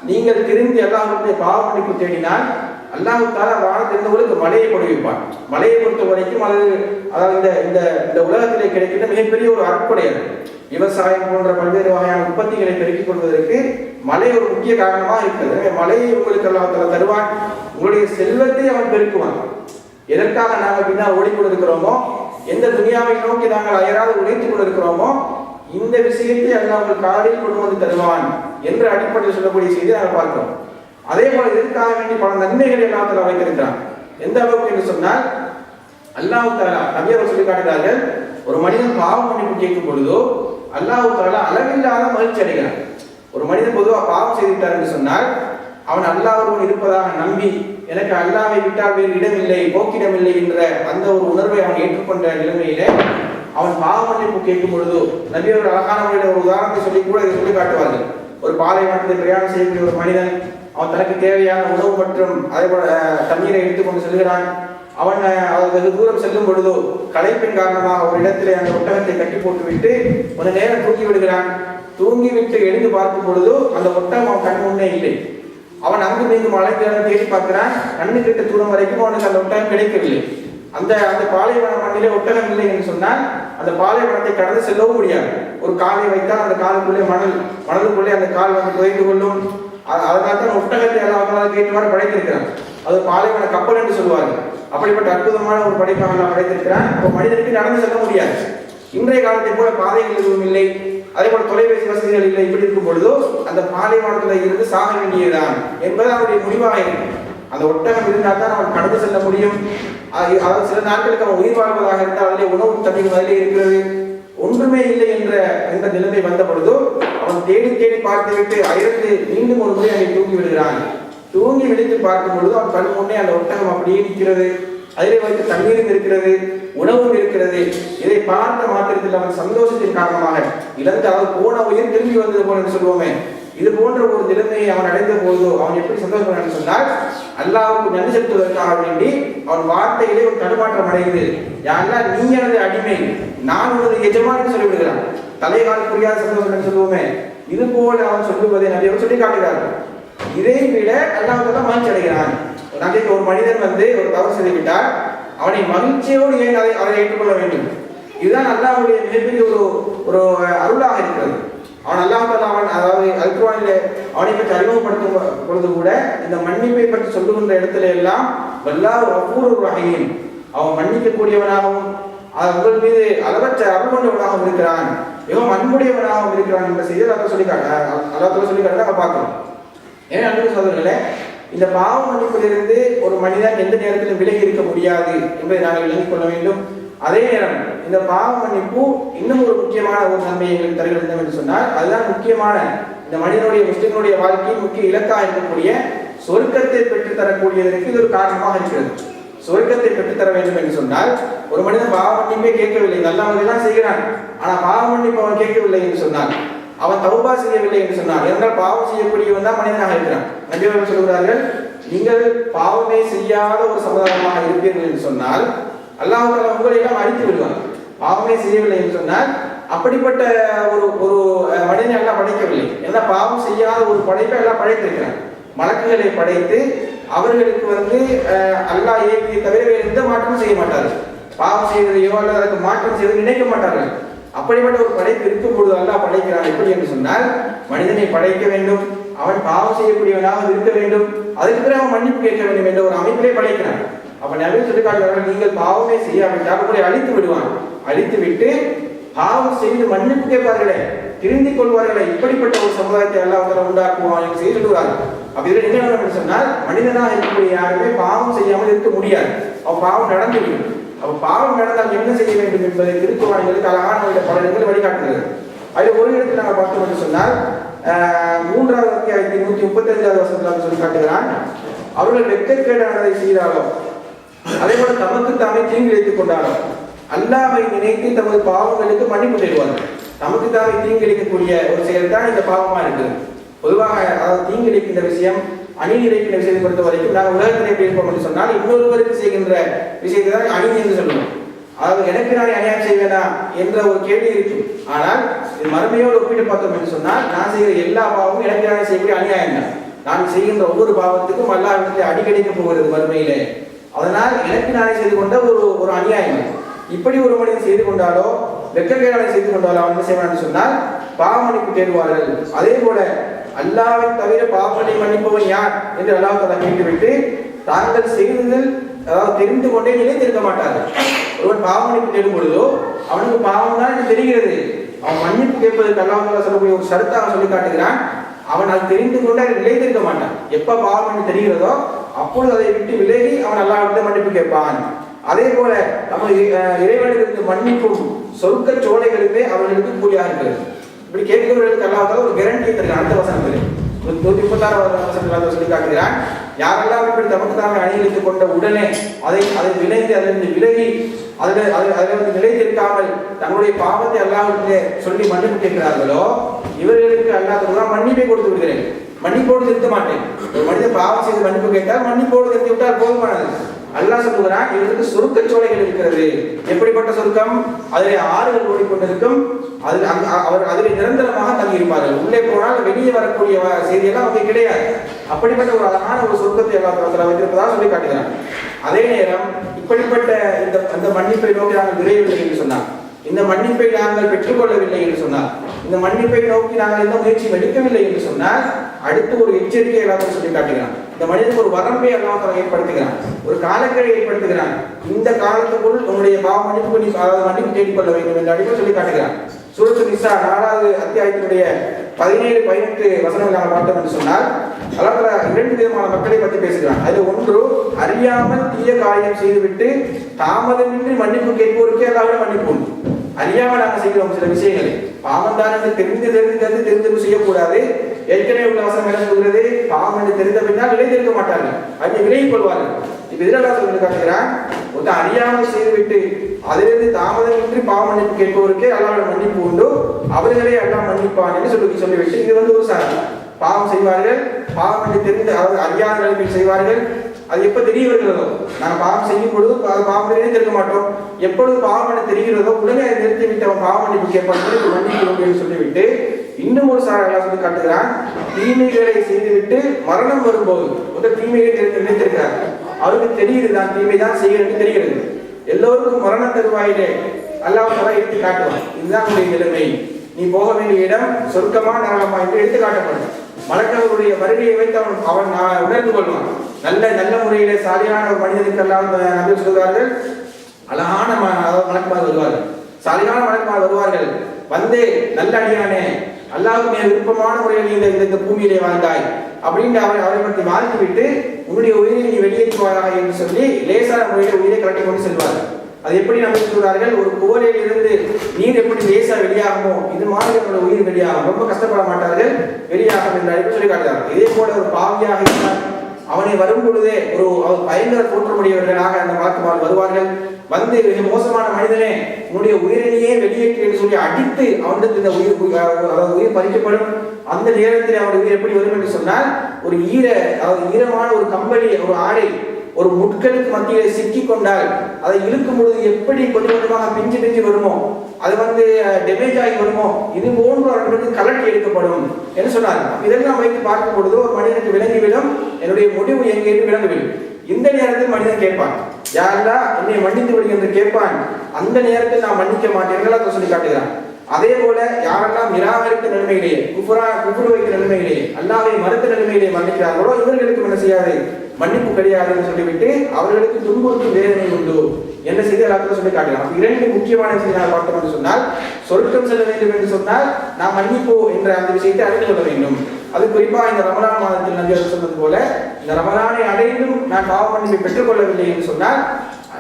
நீங்கள் திரும்பி அல்லாஹ்வுடைய பாவ மன்னிப்பு தேடினால் அல்லாஹ் தஆலா வானத்தில் இருந்தவர்களுக்கு மழையை பொழிவிப்பான். மழையை பொறுத்த வரைக்கும் அதாவது இந்த இந்த உலகத்திலே கிடைக்கின்ற மிகப்பெரிய ஒரு அற்புடை. விவசாயம் போன்ற பல்வேறு வகையான உற்பத்திகளை பெருக்கிக் கொள்வதற்கு மழை ஒரு முக்கிய காரணமாக இருக்கிறது. எனவே மழையை உங்களுக்கு அல்லாஹ் தஆலா தருவான். உங்களுடைய செல்வத்தை அவன் பெருக்குவான். எதற்காக நாங்கள் பின்னால் ஓடிக்கொண்டிருக்கிறோமோ, எந்த துனியாவை நோக்கி நாங்கள் அயராது உழைத்துக் கொண்டிருக்கிறோமோ, இந்த விஷயத்தை அல்லாஹ் உங்கள் காலில் கொண்டு வந்து தருவான் என்ற அடிப்படையில் சொல்லக்கூடிய செய்தியை நாங்கள் பார்க்கிறோம். அதே போல இதற்காக வேண்டி பல நன்மைகளை அல்லாஹ் தஆலா வைத்திருக்கிறான். எந்த அளவுக்கு என்று சொன்னால், அல்லாஹ் தஆலா நபியவர் சொல்லி காட்டுகிறார்கள், ஒரு மனிதன் பாவ மன்னிப்பு கேட்கும் பொழுதோ அல்லாஹ் தஆலா அளவில்லாத மகிழ்ச்சி அடைகிறான். ஒரு மனிதன் பொதுவாக பாவம் செய்துவிட்டார் என்று சொன்னால், அவன் அல்லாஹ்வுடன் இருப்பதாக நம்பி எனக்கு அல்லாஹ்வை விட்டால் வேறு இடமில்லை, போக்கிடமில்லை என்ற அந்த ஒரு உணர்வை அவன் ஏற்றுக்கொண்ட நிலைமையிலே அவன் பாவ மன்னிப்பு கேட்கும் பொழுது நபியவர் அழகான முறையில் ஒரு உதாரணத்தை சொல்லி கூட இதை சொல்லி காட்டுவார்கள். ஒரு பாலைவனத்தை பிரயாணம் செய்யக்கூடிய ஒரு மனிதன் அவன் தனக்கு தேவையான உணவு மற்றும் அதே போல தண்ணீரை எடுத்துக்கொண்டு செல்கிறான். அவன் வெகு தூரம் செல்லும் பொழுதோ களைப்பின் காரணமாக ஒரு இடத்திலே அந்த ஒட்டகத்தை கட்டி போட்டுவிட்டு கொஞ்ச நேரம் தூங்கி விடுகிறான். தூங்கிவிட்டு எழுந்து பார்க்கும் பொழுது அந்த ஒட்டகம் அவன் கண் முன்னே இல்லை. அவன் அங்கு மீண்டும் அழைத்து தேடி பார்க்கிறான். கண்ணு கிட்ட தூரம் வரைக்கும் அவனுக்கு அந்த ஒட்டகம் கிடைக்கவில்லை. அந்த பாலைவன மண்ணிலே ஒட்டகம் இல்லை என்று சொன்னால் அந்த பாலைவனத்தை கடந்து செல்லவும் முடியாது. ஒரு காலை வைத்தால் அந்த காலுக்குள்ளே மணலுக்குள்ளே அந்த கால் வந்து குறைந்து கொள்ளும். அதனால தான் ஒட்டகத்தை எல்லாம் கேட்டுவாறு படைத்திருக்கிறான். அது பாலைவன கப்பல் என்று சொல்லுவார்கள். அப்படிப்பட்ட அற்புதமான ஒரு படைப்பாக நான் படைத்திருக்கிறான். அப்போ மனிதனுக்கு நடந்து செல்ல முடியாது. இன்றைய காலத்தை போல பாதைகள் எதுவும் இல்லை, அதே போல தொலைபேசி வசதிகள் இல்லை. இப்படி இருக்கும் பொழுதோ அந்த பாலைவனத்தில் இருந்து சாக வேண்டியதுதான் என்பது அவருடைய முடிவாக இருக்கும். அந்த ஒட்டகம் இருந்தால் தான் அவன் கடந்து செல்ல முடியும். அதாவது சில நாட்களுக்கு அவன் உயிர் வாழ்வதாக இருந்தால் அதிலே உணவு தண்ணீர் அதிலே இருக்கிறது. ஒன்றுமே இல்லை என்ற நிலைமை வந்த பொழுதோ அவன் தேடி தேடி பார்த்துவிட்டு அயர்ந்து மீண்டும் ஒரு முறை அங்கே தூங்கி விடுகிறான். தூங்கி விழித்து பார்க்கும் பொழுது அவன் கண் முன்னே அந்த ஒட்டகம் அப்படியே நிற்கிறது. அதிலே வந்து தண்ணீரும் இருக்கிறது, உணவும் இருக்கிறது. இதை பார்த்த மாத்திரத்தில் அவன் சந்தோஷத்தின் காரணமாக இழந்து அவர் போன உயிர் திரும்பி வந்தது போல என்று சொல்லுவோமே, இது போன்ற ஒரு நிலைமையை அவன் அடைந்த போதோ அவன் எப்படி சந்தோஷப்படான்னு சொன்னால், அல்லாஹ்வுக்கு நன்றி செலுத்துவதற்காக வேண்டி அவன் வார்த்தையிலே ஒரு தடுமாற்றம் அடைந்து, யாரெல்லாம் நீ எனது அடிமை, நான் உனது எஜமான் சொல்லிவிடுகிறான். தலைகால் புரியாத சந்தோஷம் என்று சொல்லுவோமே, இது போல அவன் சொல்லுவதை நபியவர் சொல்லி காட்டுகிறார்கள். இதை விட அல்லாஹ் தான் மகிழ்ச்சி அடைகிறான். நாளைக்கு ஒரு மனிதன் வந்து ஒரு தவறு செய்துவிட்டால் அவனை மகிழ்ச்சியோடு ஏன் அதை ஏற்றுக்கொள்ள வேண்டும். இதுதான் அல்லாஹ்வுடைய மிகப்பெரிய ஒரு அருளாக இருக்கிறது. அவன் அல்லாஹ் அதாவது அல்குர்ஆனிலே அவனை பற்றி அறிமுகப்படுத்தும் பொழுது கூட இந்த மன்னிப்பை பற்றி சொல்லுகின்ற இடத்துல எல்லாம் வல்லாஹு கஃபூருர் ரஹீம், அவன் மன்னிக்கக்கூடியவனாகவும் உங்கள் மீது அளவற்ற அருள் கொண்டவனாகவும் இருக்கிறான், மிகவும் அன்புடையவனாகவும் இருக்கிறான் என்ற செய்தியை அல்லாஹ் சொல்லிக்காட்டு நம்ம பார்க்கிறோம். ஏன்னா அன்பு சகோதரர்களே, இந்த பாவ மன்னிப்பிலிருந்து ஒரு மனிதன் எந்த நேரத்திலும் விலகி இருக்க முடியாது என்பதை நாங்கள் விளங்கிக் கொள்ள வேண்டும். அதே நேரம் இந்த பாவ மன்னிப்பு இன்னும் ஒரு முக்கியமான ஒரு நன்மையை எங்களுக்கு தருகிறது என்று சொன்னால், அதுதான் முக்கியமான இந்த மனிதனுடைய முஸ்லிம்களுடைய வாழ்க்கையின் முக்கிய இலக்காக இருக்கக்கூடிய சொர்க்கத்தை பெற்றுத்தரக்கூடியதற்கு இது ஒரு காரணமாக இருக்கிறது. சொர்க்கத்தை பெற்றுத்தர வேண்டும் என்று சொன்னால், ஒரு மனிதன் பாவ மன்னிப்பே கேட்கவில்லை, நல்ல முறையெல்லாம் செய்கிறான், ஆனால் பாவ மன்னிப்பு அவன் கேட்கவில்லை என்று சொன்னால், அவன் தௌபா செய்யவில்லை என்று சொன்னார். என்றால் பாவம் செய்யக்கூடியவன் தான் மனிதனாக இருக்கிறான். நபியவர்கள் சொல்கிறார்கள், நீங்கள் பாவமே செய்யாத ஒரு சமுதாயமாக இருப்பீர்கள் என்று சொன்னால் அல்லாஹ் தஆலா உங்களை எல்லாம் அழித்து விடுவான். பாவமே செய்யவில்லை என்று சொன்னால் அப்படிப்பட்ட ஒரு மனிதனை எல்லாம் படைக்கவில்லை. ஏன்னா பாவம் செய்யாத ஒரு படைப்பை எல்லாம் படைத்திருக்கிறான். மலக்குகளை படைத்து அவர்களுக்கு வந்து அல்லாஹ் ஏவியை தவிர வேறு எந்த மாற்றமும் செய்ய மாட்டார்கள். பாவம் செய்வதையோ அல்லது அதற்கு மாற்றம் செய்வதை நினைக்க மாட்டார்கள். அப்படிப்பட்ட ஒரு படைப்பு இருக்கும் பொழுது அல்லாஹ் படைக்கிறான். எப்படி என்று சொன்னால், மனிதனை படைக்க வேண்டும், அவன் பாவம் செய்யக்கூடியவனாக இருக்க வேண்டும், அதுக்கு பிறகு அவன் மன்னிப்பு கேட்க வேண்டும் என்ற ஒரு அமைப்பிலே படைக்கிறான். அப்ப நபி சொல்லி காட்டுகிறார்கள், நீங்கள் பாவமே செய்யாவிட்டால் உங்களை அழித்து விடுவான். அழித்து விட்டு பாவம் செய்து மன்னிப்பு கேட்பார்களே, திருந்திக் கொள்வார்களே, இப்படிப்பட்ட ஒரு சமுதாயத்தை அல்லாஹ் உண்டாக்குவான் என்று செய்து சொல்கிறார்கள். அப்ப இதுல என்ன சொன்னால், மனிதனாக இருக்கக்கூடிய யாருமே பாவம் செய்யாமல் இருக்க முடியாது. அவன் பாவம் நடந்துவிடும். அப்ப பாவம் நடந்தால் என்ன செய்ய வேண்டும் என்பதை திருக்குறான்களுக்கு அழகான பல இடங்கள் வழிகாட்டுகிறது. அதில் ஒரு இடத்தில் நாங்கள் பார்த்தோம் என்று சொன்னால் 3வது அத்தியாயத்தின் 135வது வசனத்தில் சொல்லி காட்டுகிறான், அவர்கள் வெட்கக்கேடானதை செய்தாலோ அதே போல தமக்கு தாமே தீங்கு இழைத்துக் கொண்டாலோ அல்லாஹ்வை நினைத்து தமது பாவங்களுக்கு மன்னிப்பு தேடுவார்கள். தமக்கு தாமே தீங்கு இழைக்கக்கூடிய ஒரு செயல் தான் இந்த பாவமா இருக்குது. பொதுவாக அதாவது தீங்கு இழைக்கின்ற விஷயம், அநீதி இழைக்கின்ற விஷயத்தை பொறுத்த வரைக்கும் நாங்கள் உலகத்தில் எப்படி இருப்போம் என்று சொன்னால் இன்னொருவருக்கு செய்கின்ற விஷயத்தை தான் அநீதி என்று சொல்லுவோம். அதாவது எனக்கு நானே அநியாயம் செய்வேனா என்ற ஒரு கேள்வி இருக்கும். ஆனால் இது மறுமையோடு ஒப்பிட்டு பார்த்தோம் என்று சொன்னால் நான் செய்கிற எல்லா பாவமும் எனக்கு நானே செய்யக்கூடிய அநியாயம் தான். நான் செய்கின்ற ஒவ்வொரு பாவத்துக்கும் அல்லாஹ்விடத்தில் அடிக்கடிக்க போகிறது மறுமையிலே. அதனால் எனக்கு நானே செய்து கொண்ட ஒரு அநியாயம். இப்படி ஒரு மனிதன் செய்து கொண்டாலோ வெட்கக்கேடானை செய்து கொண்டாலோ அவன் என்ன செய்வான் என்று சொன்னால் பாவ மன்னிப்பு தேடுவார்கள். அதே போல அல்லாஹ்வை தவிர பாவங்களை மன்னிப்பவன் யார் என்று அல்லாஹ் தஆலா கேட்டுவிட்டு தாங்கள் செய்ததில் அதாவது தெரிந்து கொண்டே நிலைத்திருக்க மாட்டார்கள். ஒருவன் பாவ மன்னிப்பு தேடும் பொழுதோ அவனுக்கு பாவம் தான் தெரிகிறது. அவன் மன்னிப்பு கேட்பதற்கு அல்லாஹ் தஆலா சொல்லக்கூடிய ஒரு ஷரத்தாக சொல்லி காட்டுகிறான். அவன் அது தெரிந்து கொண்டு அதை நிலைத்திருக்க மாட்டான். எப்ப பாவம் என்று தெரிகிறதோ அப்பொழுது அதை விட்டு விலகி அவன் அல்லாஹ்விடம் மன்னிப்பு கேட்பான். அதே போல நம்ம இறைவனிடமிருந்து மன்னிப்பும் சொர்க்க சோலைகளுமே அவர்களுக்கு கூலியாக இருக்கிறது. இப்படி கேட்கிறவர்களுக்கு அல்லாஹ் தஆலா ஒரு கேரண்டி தருகிறான். அடுத்த வசனத்தில் 136வது வசனத்தில் சொல்லி காட்டுகிறான், யாரெல்லாம் இப்படி தமக்கு தாமே அணியித்துக் கொண்ட உடனே அதை விளைந்து அதிலிருந்து விலகி அதில் நிலைத்திருக்காமல் தங்களுடைய பாவத்தை அல்லாஹ்விடத்திலே சொல்லி மன்னிப்பு கேட்கிறார்களோ இவர்களுக்கு அல்லாஹ் தஆலா மன்னிப்பை கொடுத்து விடுகிறேன். மன்னிப்போடு நிறுத்த மாட்டேன். ஒரு மனிதன் பாவம் செய்து மன்னிப்பு கேட்டால் மன்னிப்போடு நிறுத்தி விட்டால் போதுமானது. அல்லாஹ் சொல்லுகிறான், இவர்களுக்கு சொர்க்க சோலைகள் இருக்கிறது. எப்படிப்பட்ட சொர்க்கம்? அதிலே ஆறுகள் ஓடிக்கொண்டிருக்கும். அவர் அதில் நிரந்தரமாக தங்கியிருப்பார்கள். உள்ளே போனால் வெளியே வரக்கூடிய செய்தியெல்லாம் அவங்க கிடையாது. அப்படிப்பட்ட ஒரு அழகான ஒரு சொர்க்கத்தை அல்லாஹ் வைத்திருப்பதாக சொல்லி காட்டுகிறான். அதே நேரம் இப்படிப்பட்ட இந்த மன்னிப்பை நோக்கி நாங்கள் விரைவில்லை என்று சொன்னார், இந்த மன்னிப்பை நாங்கள் பெற்றுக்கொள்ளவில்லை என்று சொன்னார், இந்த மன்னிப்பை நோக்கி நாங்கள் எந்த முயற்சியும் எடுக்கவில்லை என்று சொன்னால் அடுத்து ஒரு எச்சரிக்கை எல்லாத்தையும் சொல்லி காட்டுகிறான். இந்த மனிதனுக்கு ஒரு வரம்பை அல்லாஹ் ஏற்படுத்துகிறான், ஒரு காலக்கெடு ஏற்படுத்துகிறான். இந்த காலத்துக்குள் உங்களுடைய பாவ மன்னிப்பு மன்னிப்பு தேடிக்கொள்ள வேண்டும் என்ற அடிப்படை சொல்லி காட்டுகிறான். சூரத்து நிசா 4வது அத்தியாயத்தினுடைய 17-18 வசனங்கள் நாங்கள் பார்த்தோம் என்று சொன்னால் அல்லாஹ் 2 விதமான மக்களை பற்றி பேசுகிறான். அதில் ஒன்று, அறியாமல் தீய காரியம் செய்துவிட்டு தாமதமின்றி மன்னிப்பு கேட்போருக்கே அல்லாஹ்விடம் மன்னிப்பு உண்டு. அறியாமல் நாங்கள் செய்கிறோம் சில விஷயங்களை, பாவம் தான் என்று தெரிந்து செய்யக்கூடாது. ஏற்கனவே உள்ள வசனம் என்ன சொல்கிறது? பாவம் என்று தெரிந்த பின்னால் நிலைத்திருக்க மாட்டார்கள், அதை விலகிக் கொள்வார்கள். இப்ப எதிராக சொல்லி காட்டுகிறான், ஒருத்தன் அறியாமல் செய்துவிட்டு அதிலிருந்து தாமதமின்றி பாவ மன்னிப்பு கேட்பவருக்கே அல்லாஹ்விடம் மன்னிப்பு உண்டு, அவர்களே அல்லாஹ் மன்னிப்பான் என்று சொல்லிவிட்டு இது ஒரு சாரம். பாவம் செய்வார்கள், பாவம் என்று தெரிந்து அதாவது அறியாத நிலைமையில் செய்வார்கள். அது எப்ப தெரிய வருகிறதோ, நாங்கள் பாவம் செய்யும் பொழுது பாவம் தெரிவிக்க மாட்டோம். எப்பொழுது பாவம் என்று தெரிகிறதோ உடனே அதை நிறுத்திவிட்டு அவன் பாவ மன்னிப்பு கேட்பான் மன்னிப்பு சொல்லிவிட்டு இன்னும் ஒரு சாரம் சொல்லி காட்டுகிறான், தீமைகளை செய்துவிட்டு மரணம் வரும்போது முதல் தீமைகளை நினைத்திருக்கிறார், அவருக்கு தெரியுது தான் தீமை தான் செய்கிறது தெரிகிறது. எல்லோருக்கும் மரண தருவாயிலே அல்லாஹ் தஆலா எடுத்து காட்டுவான், இதுதான் உடைய நிலைமை, நீ போக வேண்டிய இடம் சொர்க்கமா நரகமா என்று எடுத்து காட்டப்படும். மலக்குகளுடைய வருகையை வைத்து அவன் உணர்ந்து கொள்வான். நல்ல முறையிலே சாலியான ஒரு மனிதனுக்கு எல்லாம் நபி சொல்கிறார்கள், அழகான மலக்குமார் வருவார்கள், சாலியான மலக்குமார் வருவார்கள். வந்து நல்ல அடியானே, அல்லாஹ்வுக்கு மிக விருப்பமான முறையில் இந்த பூமியிலே வாழ்ந்தாய் அப்படின்னு அவரை பற்றி வாழ்த்து விட்டு உன்னுடைய உயிரை நீ வெளியேற்றுவாயாக என்று சொல்லி லேசான முறையில் உயிரை கலட்டி கொண்டு செல்வார்கள். அது எப்படி நம்ம சொல்றார்கள், ஒரு குவளையில் இருந்து நீர் எப்படி லேசா வெளியாகுமோ இது மாதிரி நம்மளோட உயிர் வெளியாகும், ரொம்ப கஷ்டப்பட மாட்டார்கள், வெளியாகும் என்று சொல்லி காட்டுகிறார்கள். இதே போல ஒரு பாவியாக இருந்தால் அவனை வரும் பொழுதே ஒரு பயங்கர தோற்றமுடையவர்களாக அந்த மலக்குமார் வருவார்கள். வந்து மிக மோசமான மனிதனே உன்னுடைய உயிரினையே வெளியேற்று என்று சொல்லி அடித்து அவனுக்கு இந்த உயிர் பறிக்கப்படும். அந்த நேரத்தில் அவனுடைய உயிர் எப்படி வரும் என்று சொன்னால் ஒரு ஈரமான ஒரு கம்பளி, ஒரு ஆடை ஒரு முட்களுக்கு மத்தியிலே சிக்கி கொண்டால் அதை இழுக்கும் பொழுது எப்படி கொஞ்சம் கொஞ்சமாக பிஞ்சு வருமோ, அது டேமேஜ் ஆகி வருமோ, இது போன்று அவர்களுக்கு கலட்டி எடுக்கப்படும் என்று சொன்னார். இதெல்லாம் வைத்து பார்க்கும் பொழுது ஒரு மனிதனுக்கு விளங்கிவிடும் என்னுடைய முடிவு எங்கே என்று விளங்கிவிடும். இந்த நேரத்தில் மனிதன் கேட்பான், யாரெல்லாம் என்னை மன்னித்து விடு என்று கேட்பான். அந்த நேரத்தில் நான் மன்னிக்க மாட்டேன் சொல்லி காட்டுகிறான். அதே போல யாரெல்லாம் நிராகரித்த நிலைமையிலேயே குஃப்ரு வைத்த நிலைமையிலேயே அல்லாஹ்வை மறுத்த நிலைமையிலே மன்னிக்கிறார்களோ இவர்களுக்கு என்ன செய்யாது, மன்னிப்பு கிடையாது என்று சொல்லிவிட்டு அவர்களுக்கு துன்புறுத்தும் வேதனை உண்டு என்ன செய்தி அல்லாஹ் சொல்லி காட்டுகிறான். 2 முக்கியமான செய்தி நான் பார்த்தோம் என்று சொன்னால், சொர்க்கம் செல்ல வேண்டும் என்று சொன்னால் நாம் மன்னிப்பு என்ற அந்த விஷயத்தை அறிந்து கொள்ள வேண்டும். அது குறிப்பாக இந்த ரமலான் மாதத்தில் நபி அவர்கள் சொன்னது போல இந்த ரமலானை அடைந்தும் நான் பாவ மன்னிப்பை பெற்றுக்கொள்ளவில்லை என்று சொன்னால்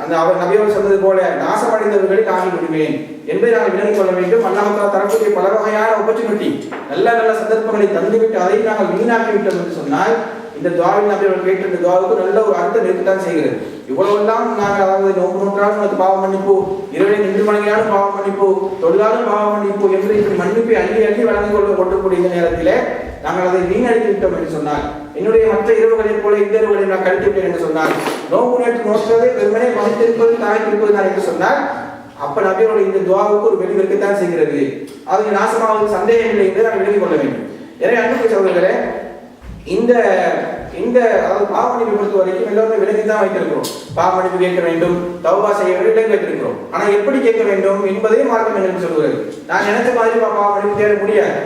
அந்த அவர் நபியவர் சொன்னது போல நாசமடைந்தவர்களில் ஆகி விடுவேன் என்பதை நாங்கள் விளங்கிக் கொள்ள வேண்டும். அல்லாஹ் தஆலா தரக்கூடிய பல வகையான ஆப்பர்ச்சுனிட்டி, நல்ல நல்ல சந்தர்ப்பங்களை தந்துவிட்டு அதை நாங்கள் வீணாக்கி விட்டோம் என்று சொன்னால் இந்த துஆவில் நபி அவர்கள் கேட்ட இந்த துஆவுக்கு நல்ல ஒரு அர்த்தம் இருக்கத்தான் செய்கிறது. இவ்வளவெல்லாம் நாங்கள் அதாவது நோன்பு நோற்றாலும் நமக்கு பாவ மன்னிப்பு, இரவில் நின்று வணங்கினாலும் பாவ மன்னிப்பு, தொழிலாலும் பாவ மன்னிப்பு என்று இப்படி மன்னிப்பை அள்ளி அள்ளி வழங்கிக் கொள்ளக்கூடிய இந்த நேரத்திலே நாங்கள் அதை வீணடித்து விட்டோம் என்று சொன்னால், என்னுடைய மற்ற இரவுகளைப் போல இந்த இரவுகளை நான் கழித்து விட்டேன் என்று சொன்னால், நோன்பு நேற்று நோற்றதை வெறுமனே மதித்திருப்பது தாய்த்திருப்பது நான் என்று சொன்னால், அப்ப நபியோட இந்த துஆவுக்கு ஒரு வெளி இருக்கத்தான் செய்கிறது. அது நாசமாவது சந்தேகம் இல்லை என்று நாங்கள் விளங்கிக் கொள்ள வேண்டும். எனவே அன்புக்குரிய சகோதரர்களே, இந்த இந்த அதாவது பாவ மன்னிப்பை பொறுத்த வரைக்கும் எல்லாருமே விலகி தான் வைத்திருக்கிறோம். பாவ மன்னிப்பு கேட்க வேண்டும், தௌபா செய்ய வேண்டும், விலகி வைத்திருக்கிறோம். ஆனா எப்படி கேட்க வேண்டும் என்பதே மார்க்கம் எங்களுக்கு சொல்லுகிறது. நான் நினைச்ச மாதிரி பாவ மன்னிப்பு தேட முடியாது.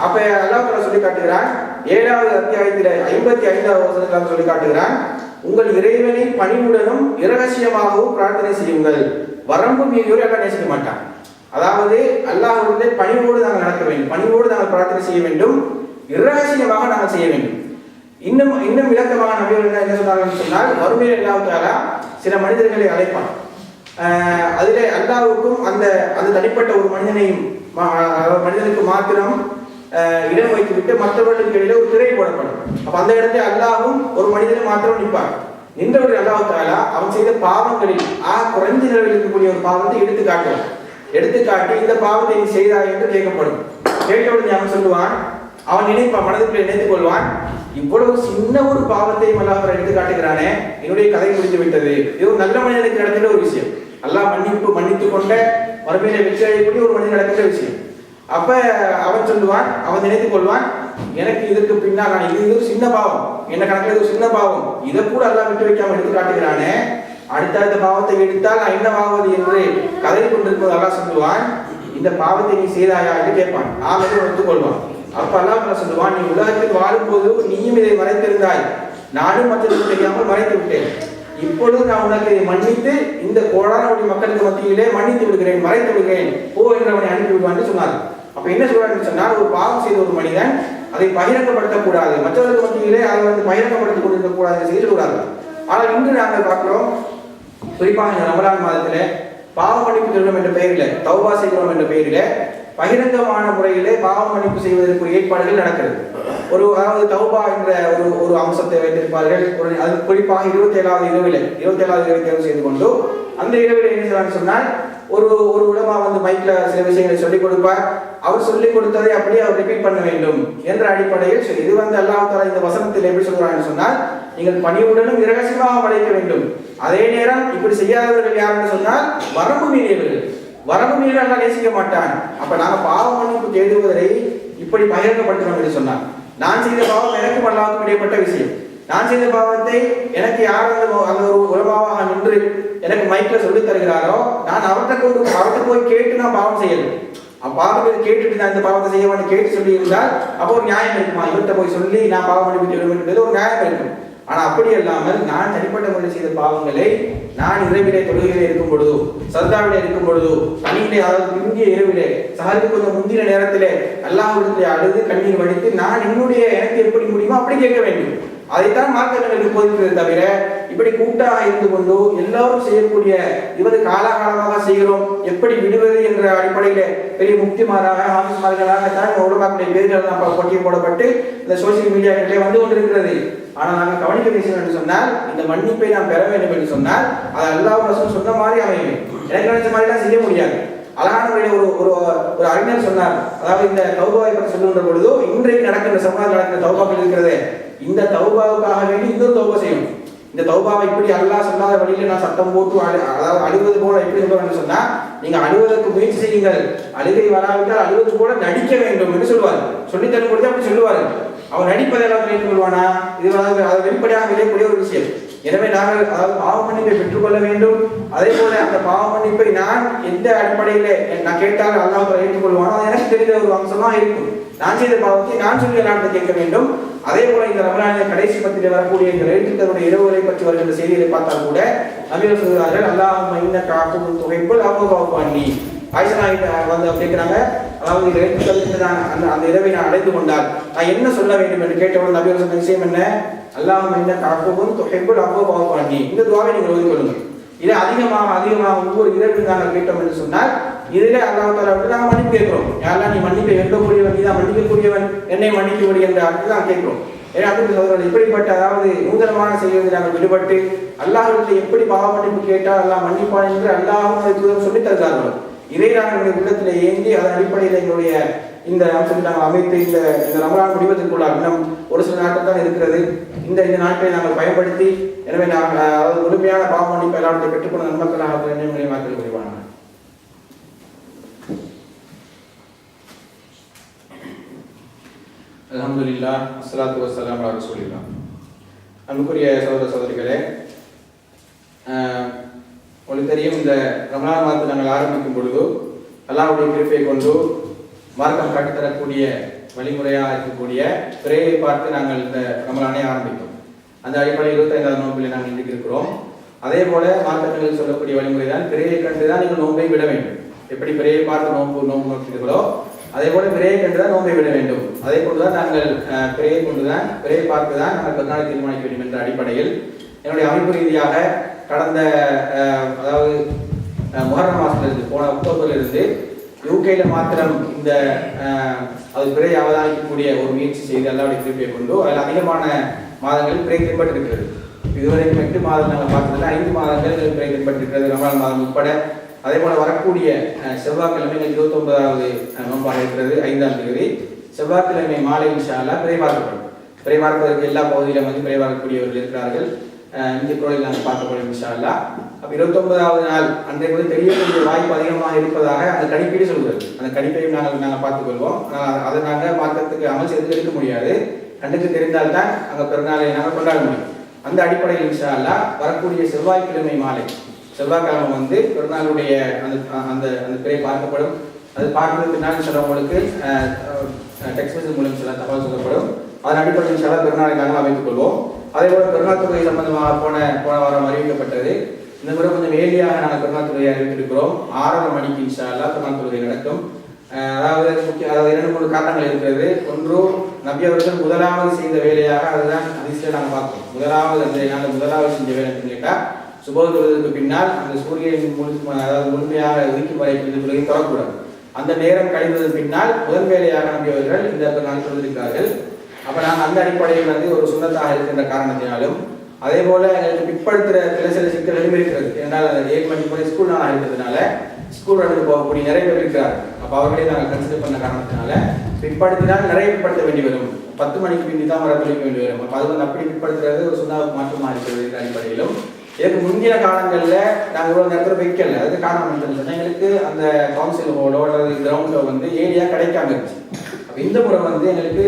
அப்ப அல்லாஹ் தஆலா சொல்லி காட்டுகிறான், 7வது அத்தியாயத்திலே 55வது வசனத்தில் சொல்லி காட்டுகிறான், உங்கள் இறைவனை பணிவுடனும் இரகசியமாகவும் பிரார்த்தனை செய்யுங்கள். வரம்பு மீறியோர் எல்லாம் நேசிக்க மாட்டான். அதாவது அல்லாஹ்வுடைய பணிவோடு நாங்கள் நடக்க வேண்டும், பணிவோடு நாங்கள் பிரார்த்தனை செய்ய வேண்டும், இரகசியமாக நாங்கள் செய்ய வேண்டும். இன்னும் விளக்கமாக நபிகள் என்ன சொன்னார்கள் சொன்னால், மறுமையில் அல்லாஹ் தஆலா சில மனிதர்களை அழைப்பான். அதிலே அல்லாஹ்வுக்கும் அந்த அந்த தனிப்பட்ட ஒரு மனிதனுக்கு மாத்திரம் இடம் வைத்துவிட்டு மற்றவர்களுக்கு இடையில ஒரு திரை போடப்படும். அப்ப அந்த இடத்துல அல்லாஹ்வும் ஒரு மனிதனை மாத்திரம் நிற்பார். நின்றவர்கள் அல்லாஹ் தஆலா அவன் செய்த பாவங்களில் குறைந்த நிலையில் இருக்கக்கூடிய ஒரு பாவத்தை எடுத்து காட்டுவான். எடுத்து காட்டி இந்த பாவத்தை நீ செய்தாய் என்று கேட்கப்படும். கேட்டவுடன் அவன் சொல்லுவான், அவன் நினைப்பான், மனதுக்குள்ள நினைத்துக் கொள்வான், இவ்வளவு சின்ன ஒரு பாவத்தை அல்லாஹ் எடுத்து காட்டுகிறானே, என்னுடைய கதை முடித்து விட்டது. இது ஒரு நல்ல மனிதனுக்கு நடக்கிற ஒரு விஷயம். அல்லாஹ் மன்னித்துக் கொண்ட மறுமையில வெற்றி அடையக்கூடிய ஒரு மனிதன் நடக்கிற விஷயம். அப்ப அவன் சொல்லுவான், அவன் நினைத்துக் கொள்வான், எனக்கு இதற்கு பின்னால் நான் இது ஒரு சின்ன பாவம், என்ன கணக்கில் ஒரு சின்ன பாவம், இதை கூட அல்லாஹ் விட்டு வைக்காம எடுத்து காட்டுகிறானே, அடுத்த பாவத்தை எடுத்தால் நான் என்ன ஆவது என்று கதை கொண்டிருப்பது அல்லாஹ் சொல்லுவான், இந்த பாவத்தை நீ செய்தாயா என்று கேட்பான். ஆமென்று ஒத்துக்கொள்வான். அப்ப அல்லாஹ் சொல்லுவான், நீ உலகத்தில் வாழும்போது நீயும் இதை மறைத்திருந்தாய், நானும் மற்றவர்கள் தெரியாமல் மறைத்து விட்டேன். இப்பொழுது நான் உனக்கு மன்னித்து இந்த கோடானோடி மக்களுக்கு மத்தியிலே மன்னித்து விடுகிறேன், மறைத்து விடுகிறேன், போ என்று அவனை அனுப்பி விடுவான் சொன்னார். அப்ப என்ன சொல்றான்னு சொன்னால், ஒரு பாவம் செய்த ஒரு மனிதன் அதை பகிரங்கப்படுத்தக்கூடாது, மற்றவர்களுக்கு மத்தியிலே அதை பகிரங்கப்படுத்திக் கொண்டிருக்க கூடாது செய்து கூடாது. ஆனால் இன்று நாங்கள் பார்க்கிறோம், குறிப்பாக இந்த ரமலான் மாதத்திலே பாவ மன்னிப்பு திருடம் என்ற பெயரில், தௌபா செய்கிறோம் என்ற பெயரில் பகிரங்கமான முறையிலே பாவ மன்னிப்பு செய்வதற்கு ஏற்பாடுகள் நடக்கிறது. அதாவது தௌபா என்ற ஒரு அம்சத்தை வைத்திருப்பார்கள். அது குறிப்பாக 27வது இரவை தேர்வு செய்து கொண்டு அந்த இரவில் என்ன செய்வான்னு சொன்னால், ஒரு உலமா மைக்ல சில விஷயங்களை சொல்லிக் கொடுப்பார். அவர் சொல்லிக் கொடுத்ததை அப்படியே அவர் ரிப்பீட் பண்ண வேண்டும் என்ற அடிப்படையில் இது அல்லாஹ் தஆலா இந்த வசனத்தில் எப்படி சொல்றான்னு சொன்னால், நீங்கள் பணிவுடனும் இரகசியமாக படைக்க வேண்டும். அதே நேரம் இப்படி செய்யாதவர்கள் யாருன்னு சொன்னால் வரம்பு மீறியவர்கள். வரம்பு மீறி அல்லாஹ் நேசிக்க மாட்டான். அப்ப நாங்க பாவ மன்னிப்பு தேடுவதை இப்படி பகிரங்கப்படுத்தணும் என்று சொன்னார். நான் செய்த பாவம் எனக்கும் அல்லாஹ்வுக்கும் இடைப்பட்ட விஷயம். நான் செய்த பாவத்தை எனக்கு யார் அந்த ஒரு உலமாவாக நின்று எனக்கு மைக்ல சொல்லி தருகிறாரோ, நான் அவர்கிட்ட போய் கேட்டு நான் பாவம் செய்யணும். பாவத்தை கேட்டுட்டு நான் இந்த பாவத்தை செய்ய கேட்டு சொல்லி இருந்தால் அப்போ ஒரு நியாயம் இருக்குமா? இவர்கிட்ட போய் சொல்லி நான் பாவம் அனுப்பிட்டு ஒரு நியாயம் இருக்கும். ஆனா அப்படி அல்லாமல் நான் தனிப்பட்ட முறையில் செய்த பாவங்களை நான் இரவிலே தொழுகையிலே இருக்கும் பொழுதோ, சர்தாவிலே இருக்கும் பொழுதோ, தனியிலே அதாவது இந்திய இரவிலே சஹருக்கு கொஞ்சம் முந்தின நேரத்திலே அல்லாஹ்விடத்திலே அழுது கண்ணீர் வடித்து நான் எனக்கு எப்படி முடியுமோ அப்படி கேட்க வேண்டும். அதைத்தான் மார்க்கங்களுக்கு போதிக்கிறது தவிர இப்படி கூட்டாக இருந்து கொண்டு எல்லாரும் செய்யக்கூடிய இவது காலாகாலமாக செய்கிறோம் எப்படி விடுவது என்ற அடிப்படையில பெரிய முக்திமாராக ஆபிஸ்மார்களாகத்தான் உலமாக்களுடைய பேர்கள் பட்டியல் போடப்பட்டு இந்த சோசியல் மீடியாக்களே வந்து கொண்டிருக்கிறது. ஆனால் நாங்கள் கவனிக்க பேசணும் என்று சொன்னால், இந்த மன்னிப்பை நாம் பெற வேண்டும் என்று சொன்னால் அது அல்லாஹ் ரசூல் சொன்ன மாதிரி அமையும். எனக்கு நினைச்ச மாதிரிலாம் செய்ய முடியாது. அழகான முறையில் ஒரு அறிஞர் சொன்னார், அதாவது இந்த தௌபாவை பற்றி சொல்லுகின்ற பொழுது இன்றைக்கு நடக்கின்ற சமுதாயத்தில் நடக்கிற தௌபாக்கள் இருக்கிறது, இந்த தௌபாவுக்காக வேண்டி இன்னொரு தௌபா செய்யணும். இந்த தௌபாவை இப்படி அல்லாஹ் சொல்லாத வழியில நான் சத்தம் போட்டு அதாவது அழுவது போல எப்படி சொல்றேன்னு சொன்னா, நீங்க அழுவதற்கு முயற்சி செய்யுங்கள், அழுகை வராவிட்டால் அழுவது போல நடிக்க வேண்டும் என்று சொல்லுவார். சொல்லித்தரும் பொழுது அப்படி சொல்லுவாரு. அவன் நடிப்பதெல்லாம் நினைத்து கொள்வானா? இது அதை வெளிப்படையாக விளையக்கூடிய ஒரு விஷயம். எனவே நாங்கள் அதாவது பாவ மன்னிப்பை பெற்றுக்கொள்ள வேண்டும். அதே போல அந்த பாவ மன்னிப்பை நான் எந்த அடிப்படையில நான் கேட்டால் அல்லாஹ் ஏற்றுக்கொள்வானோ அது எனக்கு தெரிந்த ஒரு அம்சமா இருக்கும். நான் செய்த பாவத்தை நான் சொல்லி எல்லாரும் கேட்க வேண்டும். அதே போல இந்த ரமலானின் கடைசி பத்திலே வரக்கூடிய இந்த எழுத்துக்களுடைய இரவுகளை பற்றி வருகின்ற செய்திகளை பார்த்தால் கூட நபிகள் சொல்கிறார்கள், அல்லாஹும்ம இன்னக அஃபுவுன் துஹிப்புல் அஃவ ஃபஅஃபு ஆயிஷா வந்து அப்படிங்கிறாங்க, அதாவது எழுத்துக்கள் அந்த இரவை நான் அடைந்து கொண்டால் நான் என்ன சொல்ல வேண்டும் என்று கேட்டவுடன் நபிகள் சொன்ன விஷயம் என்ன? அல்லாஹும்ம இன்னக அஃபுவுன் துஹிப்புல் அஃவ ஃபஅஃபு இந்த துஆவை நீங்கள் ஓதிக்கொள்ளுங்கள். இதை அதிகமாக ஒவ்வொரு இரவு நாங்கள் கேட்டோம் என்று சொன்னால் இதிலே அல்லாஹ் தஆலா விட்டு நாங்கள் மன்னிப்பு கேட்கிறோம். யாரெல்லாம் நீ மன்னிப்பை ஏற்கக்கூடியவன், நீ தான் மன்னிக்கக்கூடியவன், என்னை மன்னிக்கக்கூடிய என்ற அர்த்தம் தான் கேட்கிறோம். ஏன்னா அப்படி சொல்றாங்க இப்படிப்பட்ட அதாவது நூதனமான செய்வதில் நாங்கள் விடுபட்டு அல்லாஹ்விடத்தில் எப்படி பாவ மன்னிப்பு கேட்டால் அல்லாஹ் மன்னிப்பான் என்று அல்லாஹ் சொல்லி தருகிறார்கள். இதை நாங்கள் எங்களுடைய உள்ளத்தில் ஏந்தி அதன் அடிப்படையில் எங்களுடைய இந்த அம்சத்தை நாங்கள் அமைத்து இந்த ரமலான் முடிவதற்குள்ள இன்னும் ஒரு சில நாட்கள் தான் இருக்கிறது. இந்த நாட்களை நாங்கள் பயன்படுத்தி எனவே நாங்கள் அதாவது முழுமையான பாவ மன்னிப்பு எல்லாவற்றை பெற்றுக்கொண்ட நன்மக்களாக என்னுடைய மக்கள் புரிவாங்க. அல்ஹம்துலில்லாஹ் வஸ்ஸலாத்து வஸ்ஸலாமு அலா ரசூலில்லாஹ். அன்புக்குரிய சகோதர சகோதரிகளே, உங்களுக்கு தெரியும் இந்த ரமலான் மாதத்தை நாங்கள் ஆரம்பிக்கும் பொழுது அல்லாஹ்வுடைய கிருபையை கொண்டு மார்க்கம் காட்டித்தரக்கூடிய வழிமுறையாக இருக்கக்கூடிய பிறையை பார்த்து நாங்கள் இந்த ரமலானை ஆரம்பித்தோம். அந்த அடிப்படையில் 25வது நோம்பில் நாங்கள் இன்றைக்கு இருக்கிறோம். அதே போல மார்க்கத்தில் சொல்லக்கூடிய வழிமுறை தான் பிறையை கண்டு தான் நீங்கள் நோன்பை விட வேண்டும். எப்படி பிறையை பார்த்து நோன்பு நோக்கிறீர்களோ அதே போல பிறையை கண்டு தான் நோன்பை விட வேண்டும். அதே போலதான் நாங்கள் பிறையை பார்த்து தான் நாங்கள் பெருநாளை தீர்மானிக்க வேண்டும் என்ற அடிப்படையில் என்னுடைய அமைப்பு ரீதியாக கடந்த அதாவது முஹர்ரம் மாதத்திலிருந்து போன அக்டோபரிலிருந்து யூகேல மாத்திரம் இந்த அது பிறை அவதானிக்கக்கூடிய ஒரு முயற்சி செய்து அல்லாஹ்வுடைய கிருபையை கொண்டு அதில் அதிகமான மாதங்கள் பிறை தென்பட்டிருக்கிறது. இதுவரைக்கும் 8 மாதங்கள் நாங்கள் பார்த்ததில் 5 மாதங்கள் பிறை தென்பட்டிருக்கிறது, ரமலான் மாதம் உட்பட. அதே போல வரக்கூடிய செவ்வாய்க்கிழமை 29வது நோன்பாக இருக்கிறது, 5ஆம் தேதி செவ்வாய்க்கிழமை மாலை இன்ஷா அல்லாஹ் பிறை பார்க்கப்படும். பிறை பார்ப்பதற்கு எல்லா பகுதியிலும் வந்து பிறை பார்க்கக்கூடியவர்கள் இருக்கிறார்கள். இந்த குரலில் நாங்கள் பார்க்கப்படும் இன்ஷா அல்லாஹ். அப்போ 29வது நாள் அன்றைக்கு வந்து தெரியக்கூடிய வாய்ப்பு அதிகமாக இருப்பதாக அந்த கணிப்பீடு சொல்கிறது. அந்த கணிப்பையும் நாங்கள் பார்த்துக்கொள்வோம். அதை நாங்கள் மார்க்கத்துக்கு அமல் செய்து எடுக்க முடியாது. கண்ணுக்கு தெரிந்தால்தான் அங்கே பெருநாளை நாங்கள் கொண்டாட முடியும். அந்த அடிப்படையில் இன்ஷா அல்லாஹ் வரக்கூடிய செவ்வாய்க்கிழமை மாலை செவ்வாய்க்கிழமை வந்து பெருநாளுடைய அந்த அந்த அந்த பிறை பார்க்கப்படும். அது பார்க்கறதுக்கு பின்னால் சிலவங்களுக்கு டெக்ஸ்ட் மெசேஜ் மூலம் சில தகவல் சொல்லப்படும். அதன் அடிப்படையில் சில பெருநாளை நாங்கள் அமைத்துக் கொள்வோம். அதே போல பெருநாள் தொகை சம்பந்தமாக போன வாரம் அறிவிக்கப்பட்டது. இந்த முறை கொஞ்சம் வேலியாக நாங்கள் பெருநாள் தொகையை அறிவித்திருக்கிறோம். 6:30 மணிக்கு இன்ஷா அல்லாஹ் பெருநாள் தொகை நடக்கும். அதாவது 2-3 காரணங்கள் இருக்கிறது. ஒன்று, நபி அவர்கள் முதலாவது செய்த வேலையாக அதுதான் அதிசயம் நாங்கள் பார்த்தோம். முதலாவது செஞ்ச வேலை கேட்டால் சுபஹ் தொழுவதற்கு பின்னால் அந்த சூரியன் அதாவது முழுமையாக உதிக்கும் வரை தொழுகை தொடரக்கூடாது. அந்த நேரம் கழிந்ததற்கு பின்னால் முதல் வேலையாக நபி அவர்கள் இந்த பெருநாள் தொழுதிருக்கிறார்கள். அப்போ நாங்கள் அந்த அடிப்படையில் வந்து ஒரு சுண்ணத்தாக இருக்கின்ற காரணத்தினாலும் அதே போல எங்களுக்கு பிற்படுத்துகிற சில சிக்கல்களும் இருக்கிறது. ஏன்னால் 7 மணி போல ஸ்கூல் நாளாக இருக்கிறதுனால ஸ்கூல் நடந்து போகக்கூடிய நிறைய பேர் இருக்கிறார்கள். அப்போ அவர்களே நாங்கள் கன்சிடர் பண்ண காரணத்தினால பிற்படுத்தினால் நிறைய பிற்படுத்த வேண்டி வரும். 10 மணிக்கு பிந்தி தான் வர தொழிக்க வேண்டி வரும். அப்போ அது வந்து அப்படி பிற்படுத்துறது ஒரு சுண்ணாவுக்கு மாற்றமாக இருக்கிறது என்ற அடிப்படையிலும் இதுக்கு முந்தின காலங்களில் நாங்கள் இவ்வளோ நேரத்தில் வைக்கல. அதுக்கு காரணம் என்னன்னு சொன்னால் எங்களுக்கு அந்த கவுன்சில் ஹோலோ அல்லது கிரவுண்டோ வந்து ஏரியா கிடைக்காம இருந்துச்சு. இந்த முறை வந்து எங்களுக்கு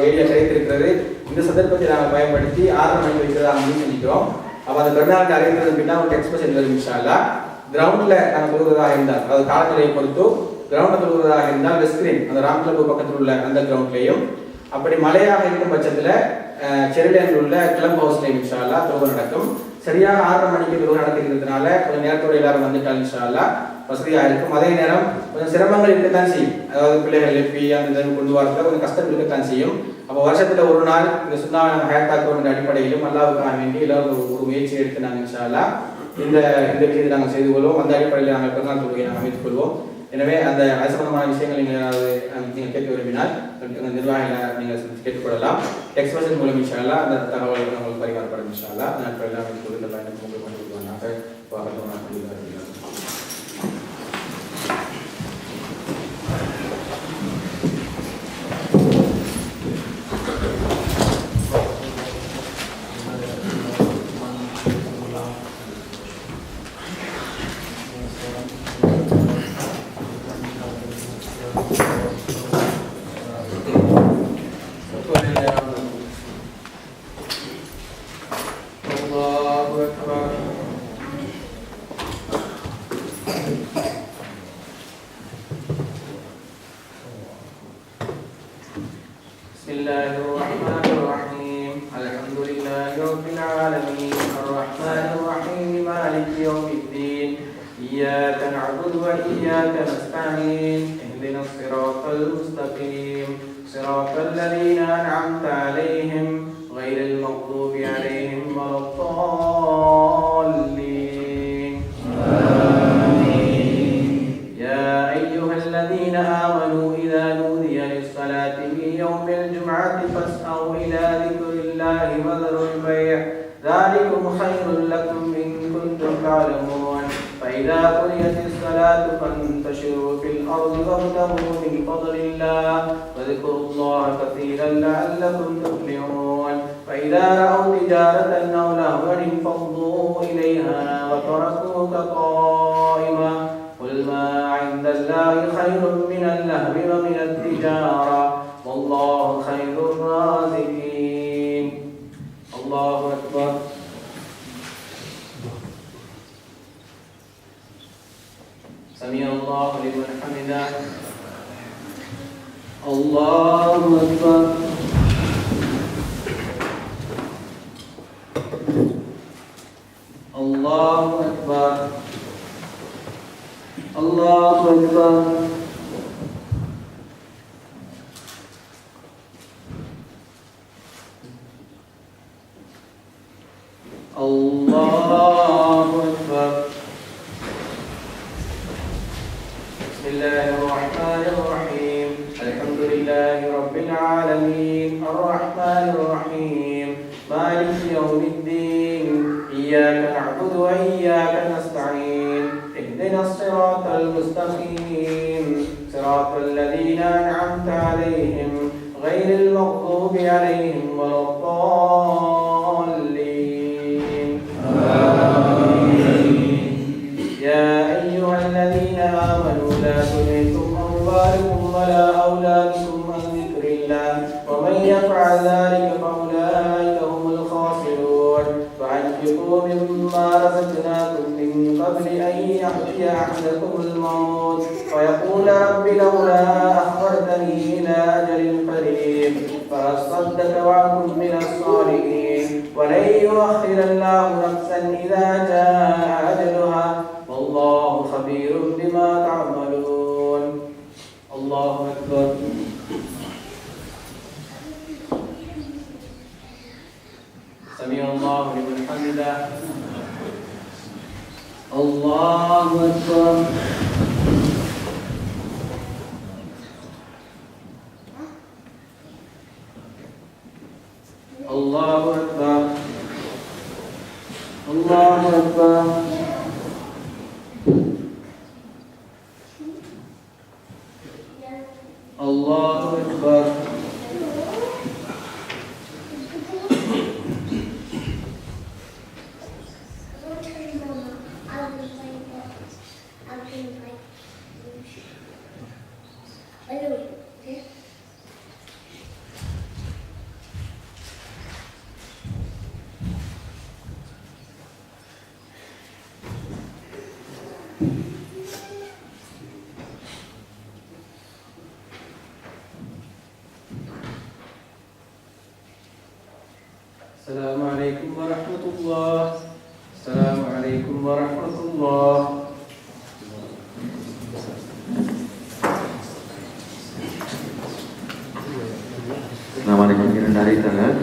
ஏரியா கிடைத்திருக்கிறது. இந்த சந்தர்ப்பத்தை நாங்கள் பயன்படுத்தி 6:30 மணிக்கு வைக்கிறதா முடிவு செஞ்சுக்கிறோம். அப்போ அந்த பெருநாளுக்கு அறிவித்தது பின்னால் ஒரு டெக்ஸ்ட் மெசேஜ் வரும் இன்ஷா அல்லாஹ். கிரவுண்டில் நாங்கள் தொழுவதாக இருந்தால் அதாவது காலநிலையை பொறுத்து கிரவுண்டில் தொழுவதாக இருந்தால் வெஸ்கிரீன் அந்த ராம் கிளப் பக்கத்தில் உள்ள அந்த கிரவுண்ட்லையும், அப்படி மழையாக இருக்கும் பட்சத்தில் செரிலேண்டில் உள்ள கிளப் ஹவுஸ்லையும் இன்ஷா அல்லாஹ் தொழுகை நடக்கும். சரியாக 6:30 மணிக்கு தொழுகை நடக்கிறதுனால கொஞ்சம் நேரத்தோடு எல்லாரும் வந்துட்டால் இன்ஷா அல்லாஹ் வசதியாக இருக்கும். அதே நேரம் கொஞ்சம் சிரமங்கள் இருக்கத்தான் செய்யும். அதாவது பிள்ளைகள் எழுப்பி அந்த கொண்டு வரதுல கொஞ்சம் கஷ்டம் இருக்கத்தான் செய்யும். அப்போ வருஷத்தில் ஒரு நாள் இந்த சுண்ணாவை நம்ம ஹேத்தாக்குவோம் அடிப்படையிலும் அல்லாஹ்வுக்காக வேண்டி எல்லாரும் ஒரு முயற்சி எடுத்து நாங்கள் இன்ஷா அல்லாஹ் இந்த விஷயத்தை நாங்கள் செய்து கொள்வோம். அந்த அடிப்படையில் நாங்கள் பெருநாள் தொழுகையை நாங்கள் அமைத்துக் கொள்வோம். எனவே அந்த அது சம்பந்தமான விஷயங்கள் நீங்கள் கேட்க விரும்பினால் நிர்வாகிகளை நீங்கள் கேட்டுக்கொள்ளலாம். டெக்ஸ்ட் மெசேஜ் மூலம் இன்ஷா அல்லாஹ் அந்த தகவல் உங்களுக்கு பரிமாறப்படும் இன்ஷா அல்லாஹ். அந்த அடிப்படையில் அமைத்துக் கொண்டு இந்த பயணம் உங்களுக்கு கொண்டு வருவாங்க. غير المغضوب عليهم ولا الضالين. تعلمون فإذا قضيت الصلاة فانتشروا في الأرض وابتغوا من فضل الله واذكروا الله كثيرا لعلكم تفلحون فإذا رأوا تجارة أو لهوا انفضوا إليها وتركوك قائما قل ما عند الله خير من اللهو ومن التجارة والله خير الرازقين. الله أكبر. سمع الله لمن حمده. الله أكبر. الله أكبر. الله أكبر. الله أكبر. بسم الله الرحمن الرحيم الحمد لله رب العالمين الرحمن الرحيم مالك يوم الدين إياك نعبد وإياك نستعين اهدنا الصراط المستقيم صراط الذين أنعمت عليهم غير المغضوب عليهم ولا الضالين. يا أيها الذين آمنوا لا تلهكم أموالكم ولا أولادكم عن ذكر الله ومن يفعل ذلك فأولئك هم الخاسرون فأنفقوا مما رزقناكم من قبل أن يأتي أحدكم الموت فيقول رب لولا أخرتني إلى أجل قريب فأصدق وأكن من الصالحين ولن يؤخر الله نفسا إذا جاء أجلها والله خبير بما تعملون. الله أكبر. سمع الله لمن حمده. الله أكبر. الله أكبر. الله أكبر. الله أكبر. السلام عليكم ورحمة الله. السلام عليكم ورحمة الله. Assalamualaikum warahmatullahi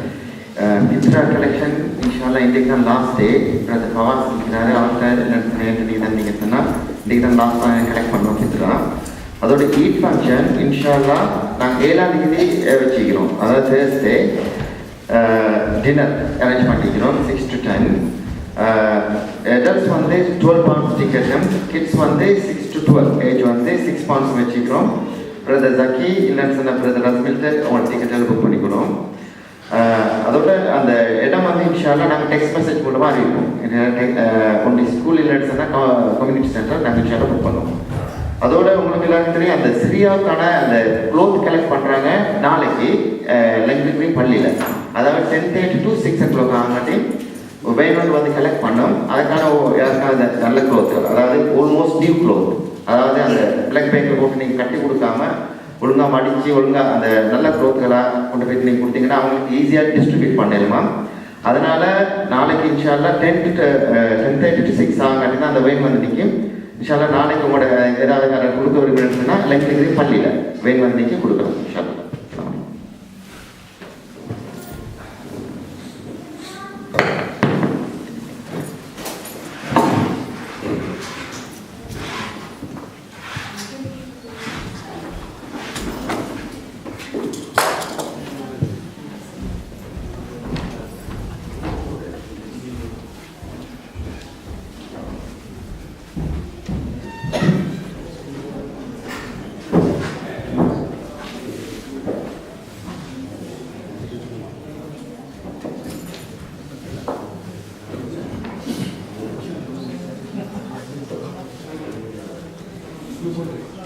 Mitra collection inshallah இன்னைக்கு தான் லாஸ்ட் டே பிரதர் பவாஸ் இருக்கிறாரு அவர்கிட்ட நேற்று தான் நீங்கள் சொன்னால் இன்றைக்கு தான் லாஸ்ட் தான் கலெக்ட் பண்ணோம் மித்ரா அதோட ஈட் ஃபங்க்ஷன் இன்ஷால்லா நாங்கள் 7ஆம் தேதி வச்சுக்கிறோம் அதாவது தேர்ஸ்டே டின்னர் அரேஞ்ச் பண்ணிக்கிறோம் 6 to 10 adults வந்து 12 pounds டிக்கெட்டும் கிட்ஸ் வந்து 6 to 12 ஏஜ் வந்து 6 pounds வச்சுக்கிறோம் பிரதர் ஜக்கி இல்லைன்னு சொன்ன பிரதர் ரஸ்மில்ட்டு அவங்க டிக்கெட்டில் புக் பண்ணிக்கிறோம் அதோட அந்த இடம் வந்து இன்ஷால்லா நாங்கள் டெக்ஸ்ட் மெசேஜ் மூலமாக அறிவிப்போம் ஒன்லி ஸ்கூல் இல்லைன்னு சொன்னால் கம்யூனிட்டி சென்டர் நாங்கள் இன்ஷால்லா புக் பண்ணுவோம் அதோட உங்களுக்கு எல்லாருக்கும் தெரியும் அந்த சிரியாவுக்கான அந்த க்ளோத் கலெக்ட் பண்ணுறாங்க நாளைக்கு லெங்க்ரி பள்ளியில் அதாவது 10:30 to 6 o'clock ஆகாட்டி வேணும்னு வந்து கலெக்ட் பண்ணோம் அதுக்கான யாருக்கான நல்ல க்ளோத் அதாவது ஆல்மோஸ்ட் நியூ க்ளோத் அதாவது அந்த பிளாக் பேக்கில் போட்டு நீங்கள் கட்டி கொடுக்காம ஒழுங்காக மடித்து ஒழுங்காக அந்த நல்ல க்ளோத்துகளாக கொண்டு போய் நீங்கள் கொடுத்தீங்கன்னா அவங்களுக்கு ஈஸியாக டிஸ்ட்ரிபியூட் பண்ணிடலாமா அதனால் நாளைக்கு இன்ஷால்லா 10:30 to 6 ஆகாட்டி தான் அந்த வெயின் வந்து நிற்கும் இன்ஷால்லா நாளைக்கு உங்களோட ஏதாவது கொடுக்க விரும்புகிறதுனா லெங்க்ரி பள்ளியில் வெயின் வந்து நிற்க கொடுக்கலாம் இன்ஷால்லா போட்டு